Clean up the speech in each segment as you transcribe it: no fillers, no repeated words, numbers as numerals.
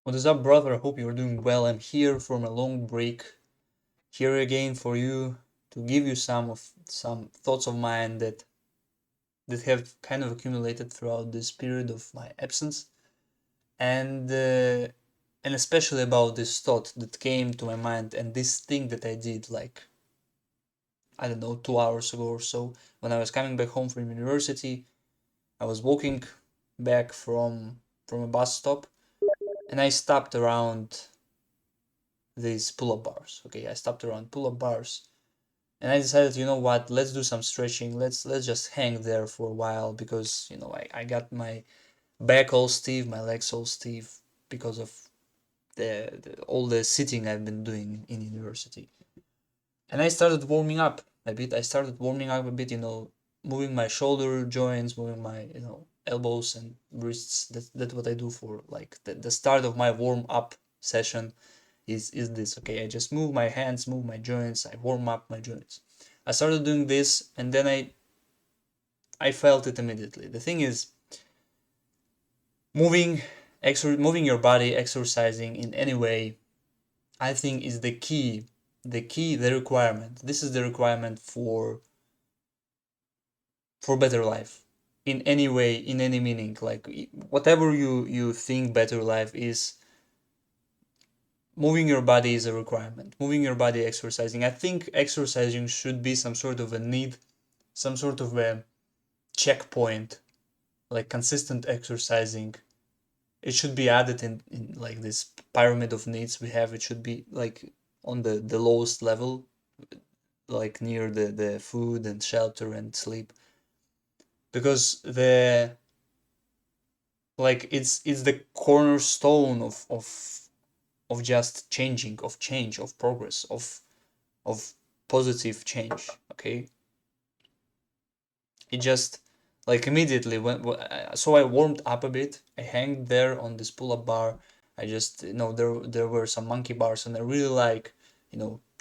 What is up, brother? I hope you're doing well. I'm here from a long break, here again for you to give you some thoughts of mine that have kind of accumulated throughout this period of my absence, and uh, and especially about this thought that came to my mind and this thing that I did like I don't know 2 hours ago or so when I was coming back home from university. I was walking back from a bus stop and I stopped around these pull-up bars. Okay, I stopped around pull-up bars and I decided, you know what, let's do some stretching. Let's just hang there for a while because I got my back all stiff, my legs all stiff because of all the sitting I've been doing in university. And I started warming up a bit. I started warming up a bit, moving my shoulder joints, moving my, elbows and wrists. That's what I do for like the start of my warm up session is this. Okay, I just move my hands, move my joints, I warm up my joints. I started doing this and then I felt it immediately. The thing is, moving moving your body, exercising in any way, I think is the requirement. This is the requirement for better life. In any way, in any meaning, like whatever you think better life is, moving your body is a requirement. Moving your body, exercising. I think exercising should be some sort of a need, some sort of a checkpoint, like consistent exercising. It should be added in like this pyramid of needs we have. It should be like on the lowest level, like near the food and shelter and sleep. Because the like it's the cornerstone of just changing, of change, of progress, of positive change. Okay, it just like immediately so I warmed up a bit. I hanged there on this pull-up bar. I just there were some monkey bars and I really like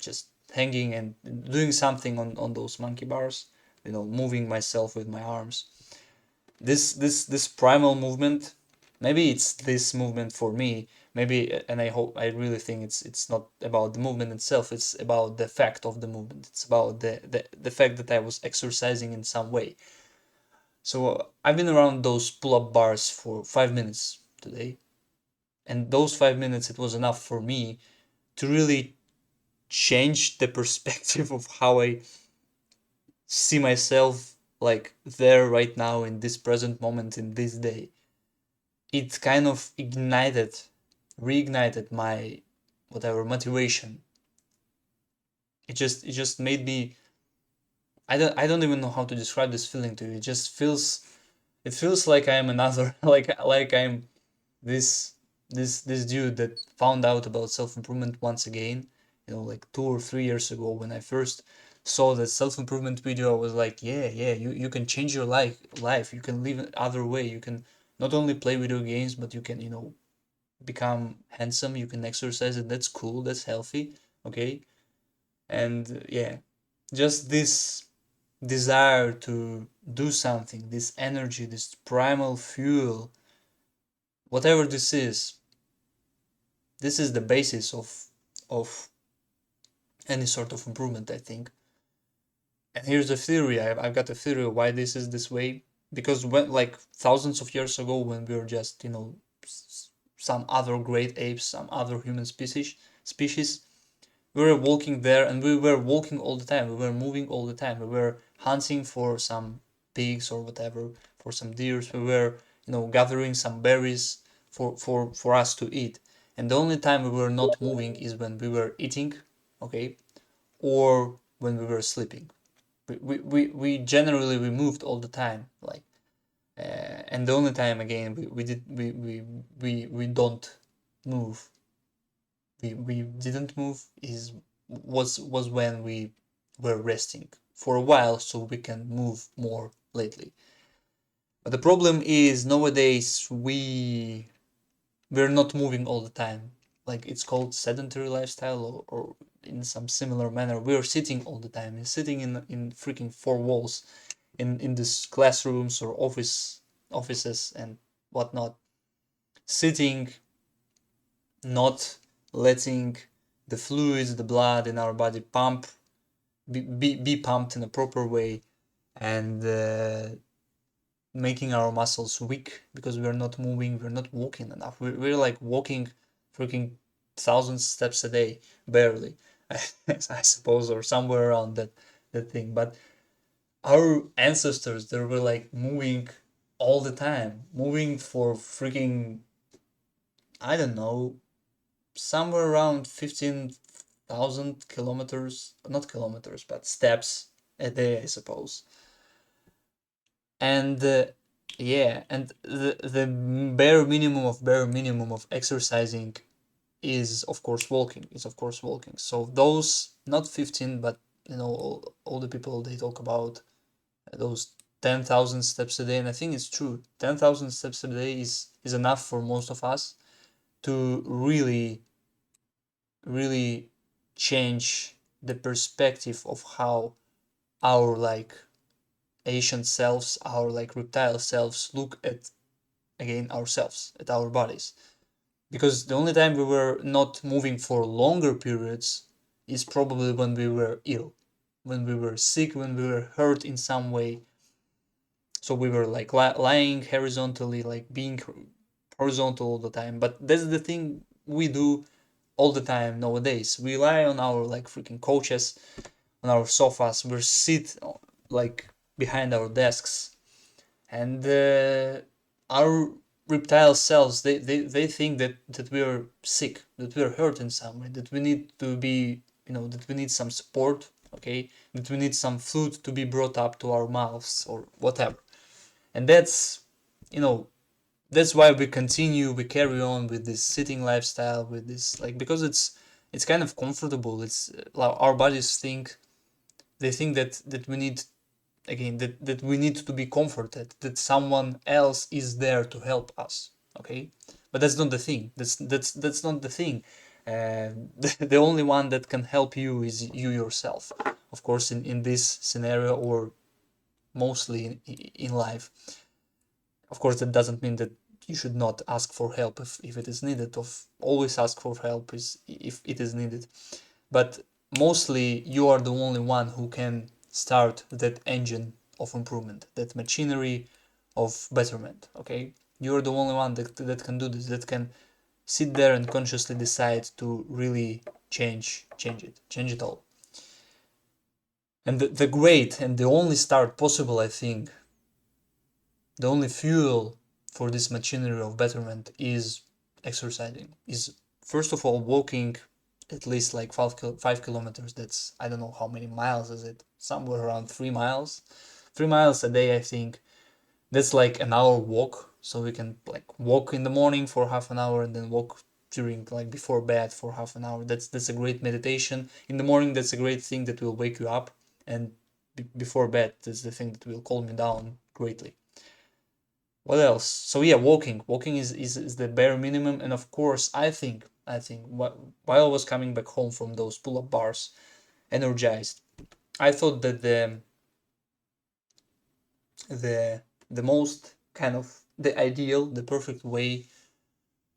just hanging and doing something on those monkey bars, moving myself with my arms. This primal movement, maybe it's this movement for me, maybe, and I really think it's not about the movement itself, it's about the fact of the movement. It's about the fact that I was exercising in some way. So I've been around those pull-up bars for 5 minutes today, and those 5 minutes, it was enough for me to really change the perspective of how I see myself, like there right now in this present moment in this day. It kind of reignited my whatever motivation. It just made me. I don't even know how to describe this feeling to you. It feels like I am another like I'm this this dude that found out about self-improvement once again, like 2 or 3 years ago when I first saw that self-improvement video. I was like, yeah, you can change your life, you can live another way, you can not only play video games, but you can become handsome, you can exercise, and that's cool, that's healthy. Okay, and yeah, just this desire to do something, this energy, this primal fuel, whatever this is the basis of any sort of improvement, I think. And here's the theory. I've got a theory why this is this way. Because when, like, thousands of years ago, when we were just some other great apes, some other human species, we were walking there, and we were walking all the time. We were moving all the time. We were hunting for some pigs or whatever, for some deers. We were gathering some berries for us to eat. And the only time we were not moving is when we were eating, okay, or when we were sleeping. We generally we moved all the time, like, and the only time again we don't move, we didn't move is was when we were resting for a while so we can move more lately. But the problem is nowadays we're not moving all the time. Like, it's called sedentary lifestyle, or in some similar manner, we're sitting all the time. We're sitting in freaking four walls in this classrooms or offices and whatnot, sitting not letting the fluids, the blood in our body be pumped in a proper way, and making our muscles weak because we're not moving, we're not walking enough. We're like walking freaking 1,000 steps a day, barely, I suppose, or somewhere around that thing. But our ancestors, they were like moving all the time, moving for freaking, I don't know, somewhere around 15,000 kilometers, not kilometers, but steps a day, I suppose. And yeah, and the bare minimum of exercising is of course walking. Is of course walking. So those not 15, but all the people they talk about those 10,000 steps a day, and I think it's true. 10,000 steps a day is enough for most of us to really change the perspective of how our like ancient selves, our like reptile selves look at again ourselves, at our bodies. Because the only time we were not moving for longer periods is probably when we were ill, when we were sick, when we were hurt in some way. So we were like lying horizontally, like being horizontal all the time. But that's the thing we do all the time nowadays. We lie on our like freaking couches, on our sofas. We sit like behind our desks, and our reptile selves they think that we are sick, that we are hurt in some way, that we need to be, that we need some support, okay, that we need some food to be brought up to our mouths or whatever. And you know that's why we carry on with this sitting lifestyle, with this like, because it's kind of comfortable. It's our bodies think, they think that we need, again, that we need to be comforted, that someone else is there to help us, okay. But that's not the thing. That's not the thing. The only one that can help you is you yourself, of course, in this scenario, or mostly in life. Of course, that doesn't mean that you should not ask for help if it is needed. Of always ask for help is if it is needed. But mostly you are the only one who can start that engine of improvement, that machinery of betterment, okay. You're the only one that can do this, that can sit there and consciously decide to really change it all. And the great and the only start possible, I think, the only fuel for this machinery of betterment is exercising, is first of all walking at least like 5 kilometers. That's, I don't know how many miles is it, somewhere around 3 miles, 3 miles a day, I think. That's like an hour walk, so we can like walk in the morning for half an hour and then walk during like before bed for half an hour. That's a great meditation in the morning. That's a great thing that will wake you up, and before bed, that's the thing that will calm you down greatly. What else? So yeah, walking is the bare minimum. And of course, I think while I was coming back home from those pull-up bars, energized, I thought that the the most kind of the ideal, the perfect way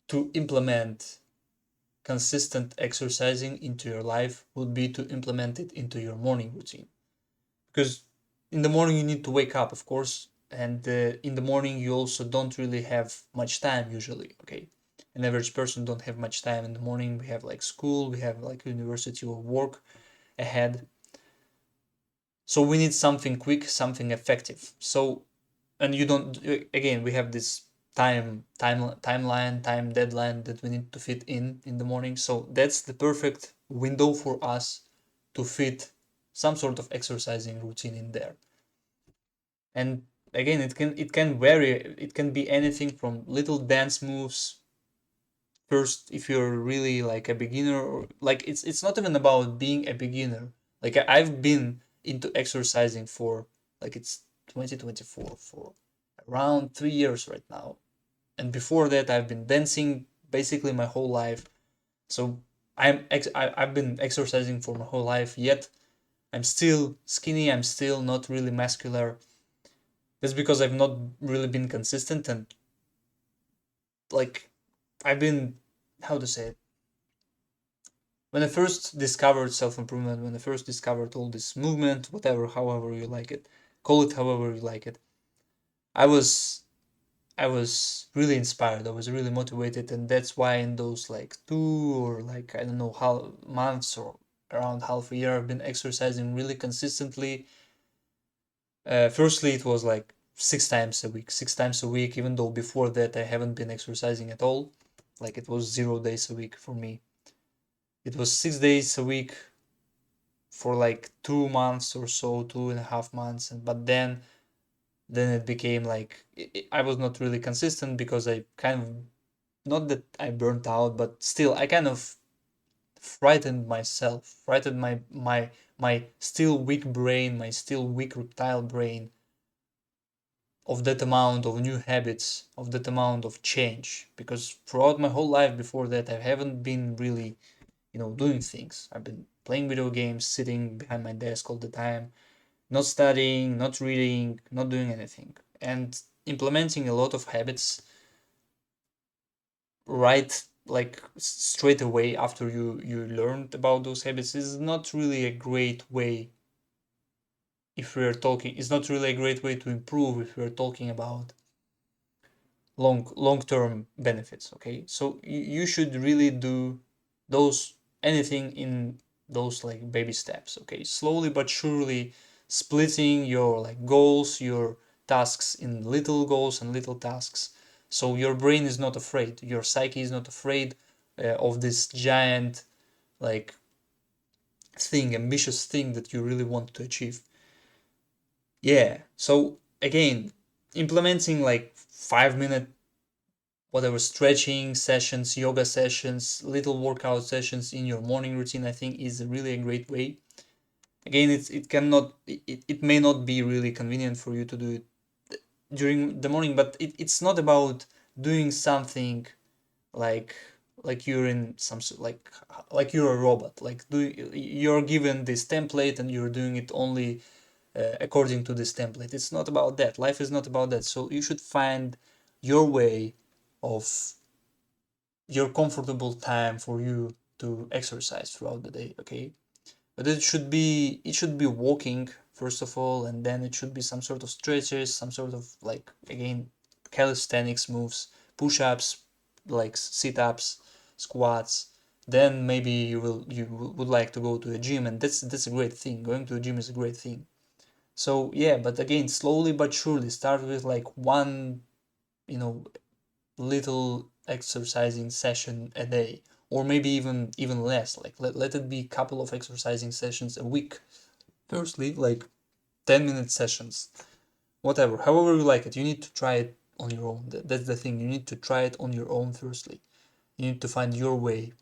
to implement consistent exercising into your life would be to implement it into your morning routine. Because in the morning you need to wake up, of course, and in the morning you also don't really have much time usually, okay. An average person don't have much time in the morning. We have like school, we have like university or work ahead, so we need something quick, something effective. So, and you don't, again, we have this timeline, time deadline that we need to fit in the morning. So that's the perfect window for us to fit some sort of exercising routine in there. And again, it can vary. It can be anything from little dance moves first, if you're really like a beginner, or like it's not even about being a beginner. Like I've been into exercising for, like, it's 2024, for around 3 years right now. And before that I've been dancing basically my whole life. So I've been exercising for my whole life, yet I'm still skinny, I'm still not really muscular. That's because I've not really been consistent, and like I've been how to say it, when I first discovered self-improvement, when I first discovered all this movement, whatever, however you like it, call it however you like it, I was I was really inspired. I was really motivated, and that's why in those like 2 or I don't know how months or around half a year, I've been exercising really consistently. Firstly, it was like 6 times a week, 6 times a week. Even though before that I haven't been exercising at all, like it was 0 days a week for me. It was 6 days a week for like 2 months or so, 2.5 months, and but then it became like I was not really consistent because I kind of, not that I burnt out, but still I kind of frightened myself, frightened my still weak brain, my still weak reptile brain of that amount of new habits, of that amount of change. Because throughout my whole life before that, I haven't been really, doing things. I've been playing video games, sitting behind my desk all the time, not studying, not reading, not doing anything. And implementing a lot of habits right like straight away after you learned about those habits is not really a great way. If we're talking, it's not really a great way to improve if we're talking about long term benefits. Okay, so you should really do those, anything in those like baby steps. Okay, slowly but surely, splitting your like goals, your tasks in little goals and little tasks, so your brain is not afraid, your psyche is not afraid of this giant like thing, ambitious thing that you really want to achieve. Yeah, so again, implementing like 5 minute whatever stretching sessions, yoga sessions, little workout sessions in your morning routine, I think is really a great way. Again, it may not be really convenient for you to do it during the morning, but it's not about doing something like you're in some like you're a robot, like you're given this template and you're doing it only according to this template. It's not about that. Life is not about that. So you should find your way of your comfortable time for you to exercise throughout the day. Okay, but it should be walking first of all, and then it should be some sort of stretches, some sort of like again calisthenics moves, push-ups, like sit-ups, squats. Then maybe you would like to go to a gym, and that's a great thing. Going to a gym is a great thing. So yeah, but again, slowly but surely start with like one, you know, little exercising session a day, or maybe even less. Like let it be a couple of exercising sessions a week. Firstly, like 10-minute sessions, whatever, however you like it. You need to try it on your own. That's the thing. You need to try it on your own firstly. You need to find your way,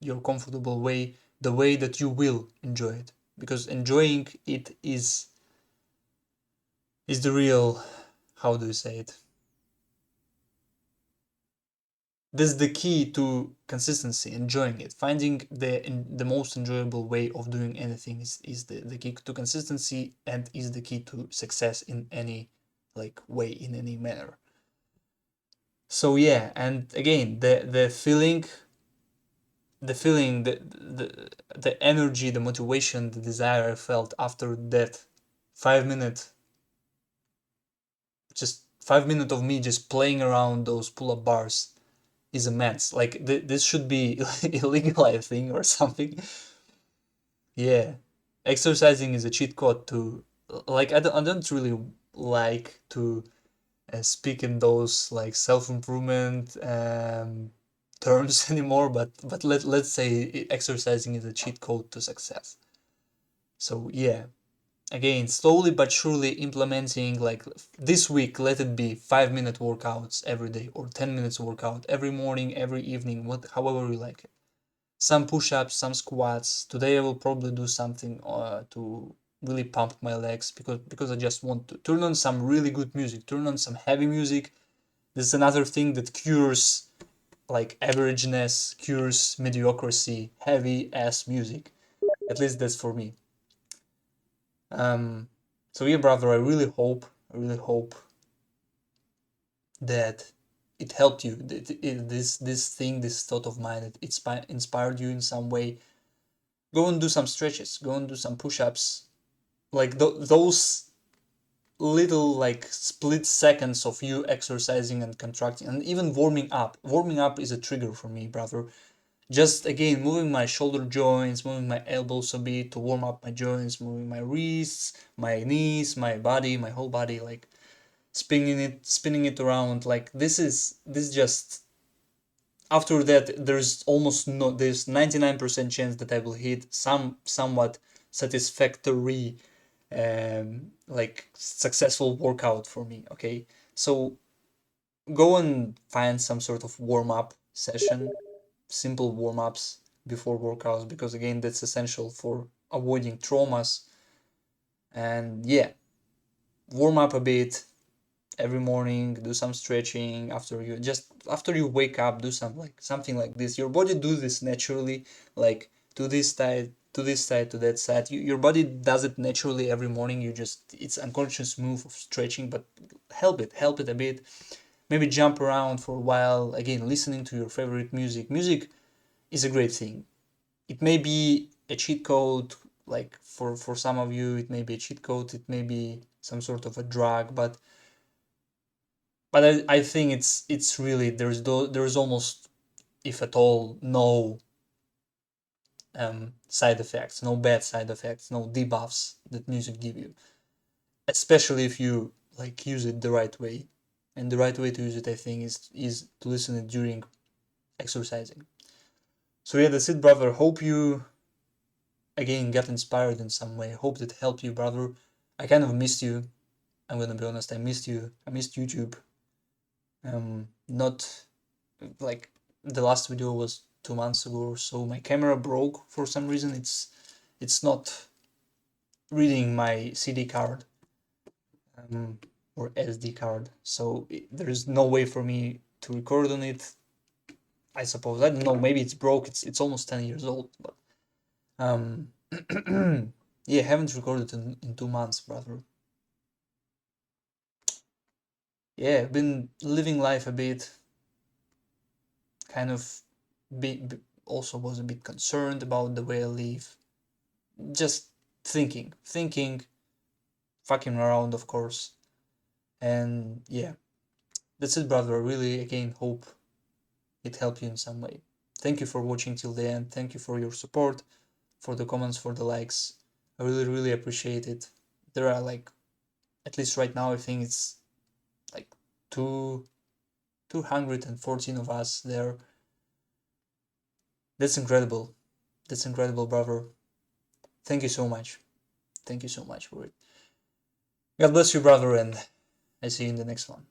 your comfortable way, the way that you will enjoy it. Because enjoying it is the real, how do you say it, this is the key to consistency, enjoying it. Finding the most enjoyable way of doing anything is the key to consistency, and is the key to success in any like way, in any manner. So yeah, and again, the feeling, the energy, the motivation, the desire I felt after that 5 minute, just 5 minutes of me just playing around those pull-up bars is immense. Like this should be illegal, I think, or something. Yeah, exercising is a cheat code to, like I don't really like to speak in those like self-improvement terms anymore, but let's say exercising is a cheat code to success. So yeah, again, slowly but surely implementing, like this week, let it be 5 minute workouts every day, or 10 minutes workout every morning, every evening, however you like it. Some push-ups, some squats. Today I will probably do something to really pump my legs, because I just want to turn on some really good music, turn on some heavy music. This is another thing that cures like averageness, cures mediocrity, heavy ass music. At least that's for me. Um, so yeah, brother, I really hope that it helped you. This thought of mine, it inspired you in some way. Go and do some stretches. Go and do some push-ups. Like those little like split seconds of you exercising and contracting, and even warming up. Warming up is a trigger for me, brother. Just again moving my shoulder joints, moving my elbows a bit to warm up my joints, moving my wrists, my knees, my body, my whole body, like spinning it around. Like this just, after that there's 99% chance that I will hit somewhat satisfactory like successful workout for me. Okay, so go and find some sort of warm-up session, simple warm-ups before workouts, because again that's essential for avoiding traumas. And yeah, warm up a bit every morning, do some stretching after you wake up, do something like this. Your body do this naturally, like to this side, to this side, to that side. Your body does it naturally every morning. It's unconscious move of stretching, but help it a bit. Maybe jump around for a while, again listening to your favorite music. Music is a great thing. It may be a cheat code, like for some of you it may be a cheat code, it may be some sort of a drug, but I think it's really, there's almost, if at all, no side effects, no bad side effects, no debuffs that music give you, especially if you like use it the right way. And the right way to use it, I think, is to listen it during exercising. So yeah, that's it, brother. Hope you again got inspired in some way. Hope that helped you, brother. I kind of missed you. I'm gonna be honest. I missed you. I missed YouTube. Not like the last video was 2 months ago or so. My camera broke for some reason. It's not reading my CD card or SD card, so there is no way for me to record on it. I suppose, I don't know. Maybe it's broke. It's almost 10 years old, but yeah, haven't recorded in 2 months, brother. Yeah, I've been living life a bit, kind of also was a bit concerned about the way I live. Just thinking, fucking around, of course. And yeah, that's it, brother. I really, again, hope it helped you in some way. Thank you for watching till the end. Thank you for your support, for the comments, for the likes. I really, really appreciate it. There are like, at least right now, I think it's like 214 of us there. That's incredible. That's incredible, brother. Thank you so much. Thank you so much for it. God bless you, brother, and I see you in the next one.